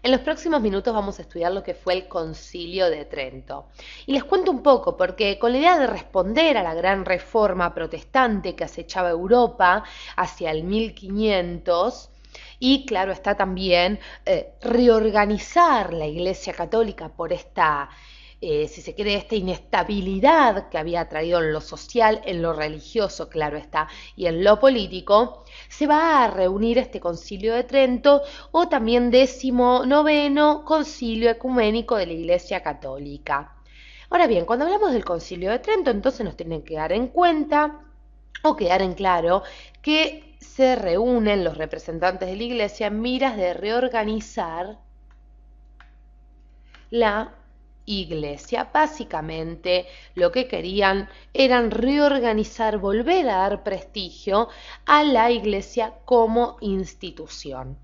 En los próximos minutos vamos a estudiar lo que fue el Concilio de Trento. Y les cuento un poco, porque con la idea de responder a la gran reforma protestante que acechaba Europa hacia el 1500, y claro está también reorganizar la Iglesia Católica por esta, si se quiere, esta inestabilidad que había traído en lo social, en lo religioso, claro está, y en lo político, se va a reunir este Concilio de Trento o también 19º Concilio Ecuménico de la Iglesia Católica. Ahora bien, cuando hablamos del Concilio de Trento, entonces nos tienen que dar en cuenta o quedar en claro que se reúnen los representantes de la Iglesia en miras de reorganizar la Iglesia. Básicamente lo que querían eran reorganizar, volver a dar prestigio a la Iglesia como institución.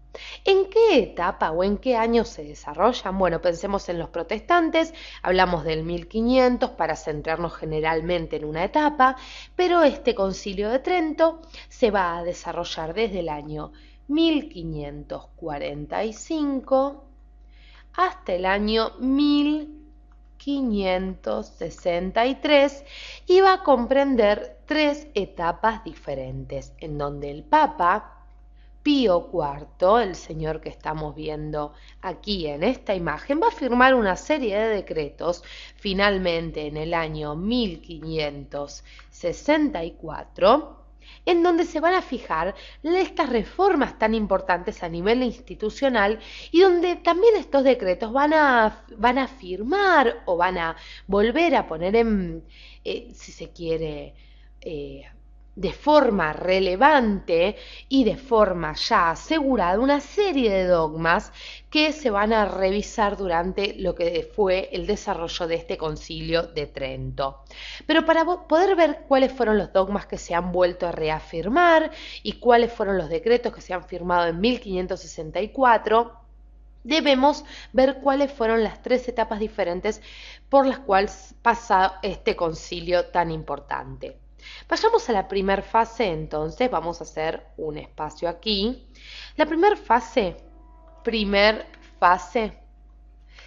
¿En qué etapa o en qué año se desarrollan? Bueno, pensemos en los protestantes, hablamos del 1500 para centrarnos generalmente en una etapa, pero este Concilio de Trento se va a desarrollar desde el año 1545 hasta el año 1563 y va a comprender tres etapas diferentes, en donde el Papa Pío IV, el señor que estamos viendo aquí en esta imagen, va a firmar una serie de decretos finalmente en el año 1564, en donde se van a fijar estas reformas tan importantes a nivel institucional y donde también estos decretos van a firmar o van a volver a poner en, si se quiere, de forma relevante y de forma ya asegurada una serie de dogmas que se van a revisar durante lo que fue el desarrollo de este Concilio de Trento. Pero para poder ver cuáles fueron los dogmas que se han vuelto a reafirmar y cuáles fueron los decretos que se han firmado en 1564, debemos ver cuáles fueron las tres etapas diferentes por las cuales pasa este concilio tan importante. Vayamos a la primera fase, entonces vamos a hacer un espacio aquí. La primera fase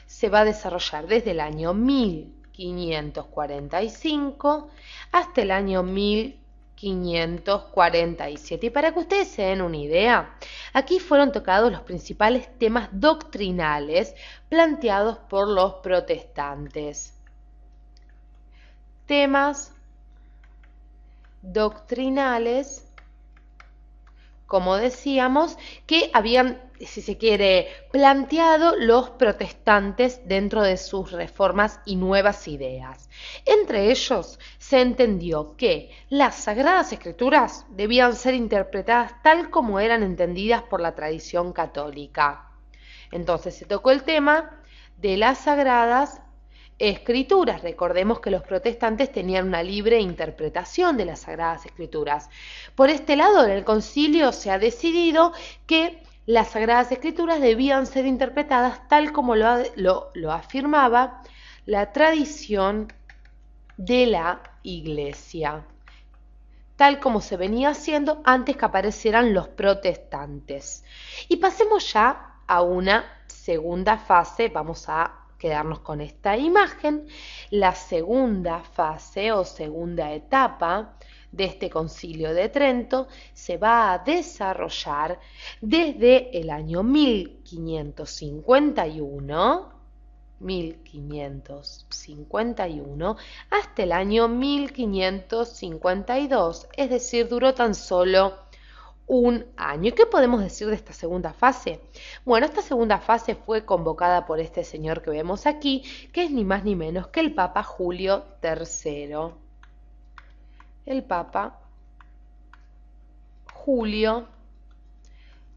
se va a desarrollar desde el año 1545 hasta el año 1547. Y para que ustedes se den una idea, aquí fueron tocados los principales temas doctrinales planteados por los protestantes. Temas doctrinales, como decíamos, que habían, si se quiere, planteado los protestantes dentro de sus reformas y nuevas ideas. Entre ellos se entendió que las Sagradas Escrituras debían ser interpretadas tal como eran entendidas por la tradición católica. Entonces se tocó el tema de las Sagradas Escrituras. Recordemos que los protestantes tenían una libre interpretación de las Sagradas Escrituras. Por este lado, en el concilio se ha decidido que las Sagradas Escrituras debían ser interpretadas tal como lo afirmaba la tradición de la Iglesia, tal como se venía haciendo antes que aparecieran los protestantes. Y pasemos ya a una segunda fase. Vamos a quedarnos con esta imagen. La segunda fase o segunda etapa de este Concilio de Trento se va a desarrollar desde el año 1551 hasta el año 1552, es decir, duró tan solo un año. ¿Y qué podemos decir de esta segunda fase? Bueno, esta segunda fase fue convocada por este señor que vemos aquí, que es ni más ni menos que el Papa Julio III. El Papa Julio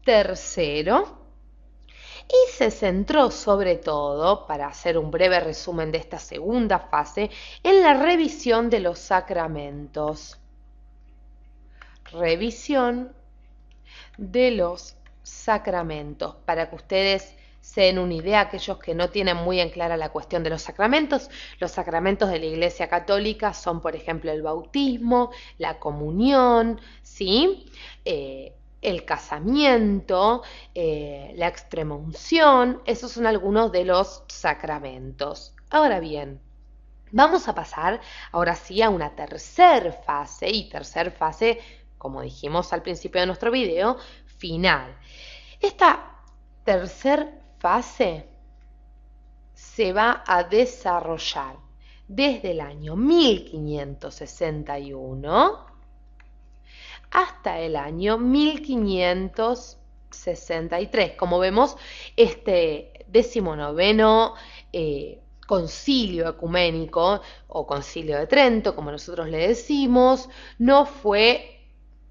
III. Y se centró sobre todo, para hacer un breve resumen de esta segunda fase, en la revisión de los sacramentos. Revisión de los sacramentos. Para que ustedes se den una idea, aquellos que no tienen muy en clara la cuestión de los sacramentos de la Iglesia Católica son, por ejemplo, el bautismo, la comunión, ¿sí? el casamiento, la extremunción, esos son algunos de los sacramentos. Ahora bien, vamos a pasar ahora sí a una tercer fase, y tercer fase, como dijimos al principio de nuestro video, final. Esta tercer fase se va a desarrollar desde el año 1561 hasta el año 1563. Como vemos, este 19º concilio ecuménico o concilio de Trento, como nosotros le decimos, no fue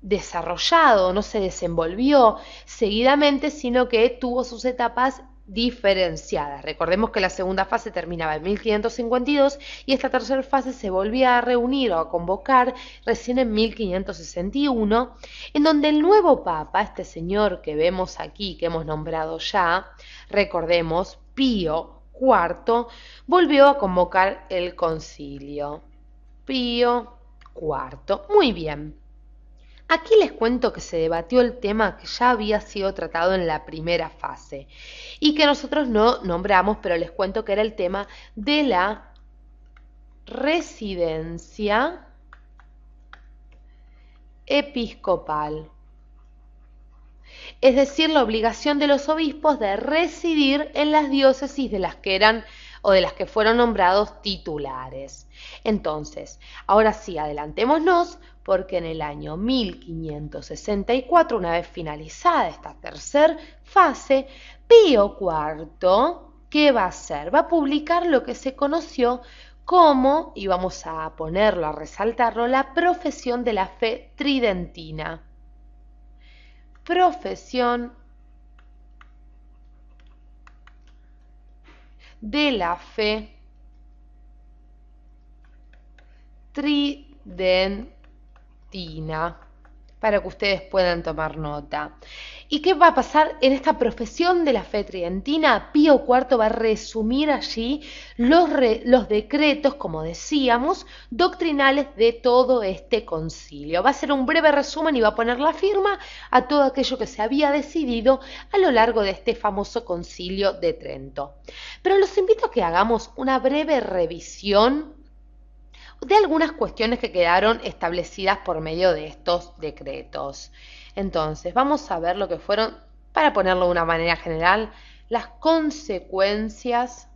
desarrollado, no se desenvolvió seguidamente, sino que tuvo sus etapas diferenciadas. Recordemos que la segunda fase terminaba en 1552 y esta tercera fase se volvía a reunir o a convocar recién en 1561, en donde el nuevo papa, este señor que vemos aquí, que hemos nombrado ya, recordemos, Pío IV, volvió a convocar el concilio. Pío IV. Muy bien. Aquí les cuento que se debatió el tema que ya había sido tratado en la primera fase y que nosotros no nombramos, pero les cuento que era el tema de la residencia episcopal. Es decir, la obligación de los obispos de residir en las diócesis de las que eran o de las que fueron nombrados titulares. Entonces, ahora sí, adelantémonos, porque en el año 1564, una vez finalizada esta tercera fase, Pío IV, ¿qué va a hacer? Va a publicar lo que se conoció como, y vamos a ponerlo, a resaltarlo, la profesión de la fe tridentina. Profesión de la fe tridentina, para que ustedes puedan tomar nota. ¿Y qué va a pasar en esta profesión de la fe tridentina? Pío IV va a resumir allí los decretos, como decíamos, doctrinales de todo este concilio. Va a hacer un breve resumen y va a poner la firma a todo aquello que se había decidido a lo largo de este famoso concilio de Trento. Pero los invito a que hagamos una breve revisión de algunas cuestiones que quedaron establecidas por medio de estos decretos. Entonces, vamos a ver lo que fueron, para ponerlo de una manera general, las consecuencias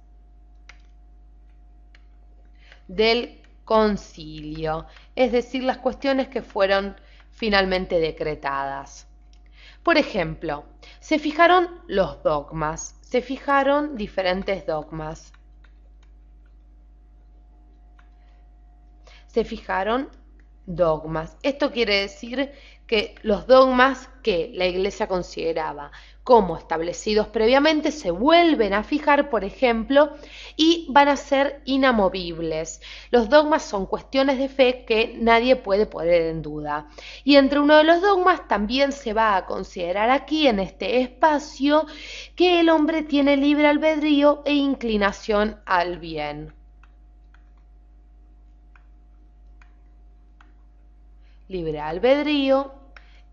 del concilio, es decir, las cuestiones que fueron finalmente decretadas. Por ejemplo, se fijaron los dogmas, se fijaron diferentes dogmas. Se fijaron dogmas. Esto quiere decir que los dogmas que la Iglesia consideraba como establecidos previamente se vuelven a fijar, por ejemplo, y van a ser inamovibles. Los dogmas son cuestiones de fe que nadie puede poner en duda. Y entre uno de los dogmas también se va a considerar aquí, en este espacio, que el hombre tiene libre albedrío e inclinación al bien. Libre albedrío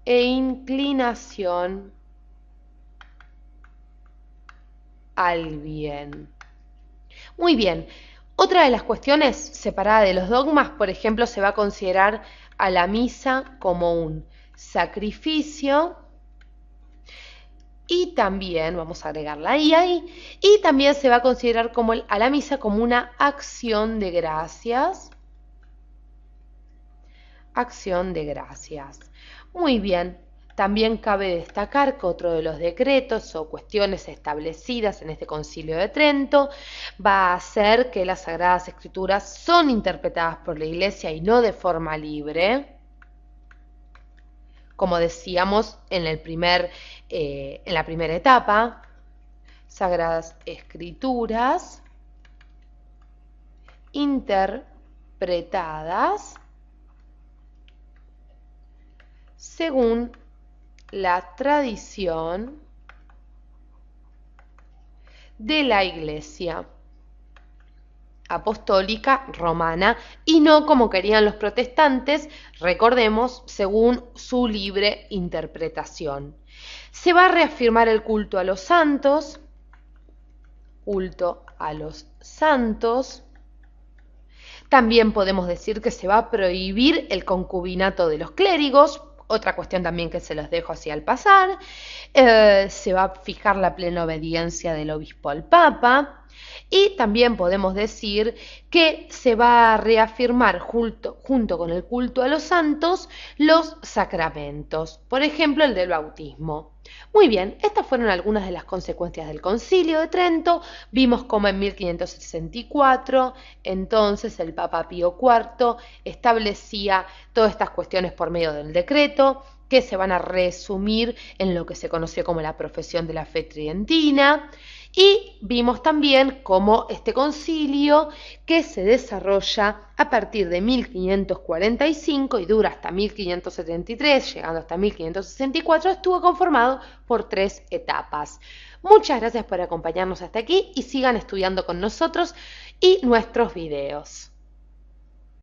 e inclinación al bien. Muy bien. Otra de las cuestiones separada de los dogmas, por ejemplo, se va a considerar a la misa como un sacrificio y también, vamos a agregarla ahí, y también se va a considerar a la misa como una acción de gracias. Acción de gracias. Muy bien, también cabe destacar que otro de los decretos o cuestiones establecidas en este Concilio de Trento va a ser que las Sagradas Escrituras son interpretadas por la Iglesia y no de forma libre. Como decíamos en la primera etapa, Sagradas Escrituras interpretadas según la tradición de la Iglesia. apostólica romana y no como querían los protestantes, recordemos, según su libre interpretación. Se va a reafirmar el culto a los santos, También podemos decir que se va a prohibir el concubinato de los clérigos, otra cuestión también que se los dejo así al pasar. Se va a fijar la plena obediencia del obispo al papa. Y también podemos decir que se va a reafirmar junto con el culto a los santos los sacramentos, por ejemplo el del bautismo. Muy bien, estas fueron algunas de las consecuencias del Concilio de Trento. Vimos cómo en 1564 entonces el Papa Pío IV establecía todas estas cuestiones por medio del decreto, que se van a resumir en lo que se conoció como la profesión de la fe tridentina. Y vimos también cómo este concilio, que se desarrolla a partir de 1545 y dura hasta 1573, llegando hasta 1564, estuvo conformado por 3 etapas. Muchas gracias por acompañarnos hasta aquí y sigan estudiando con nosotros y nuestros videos.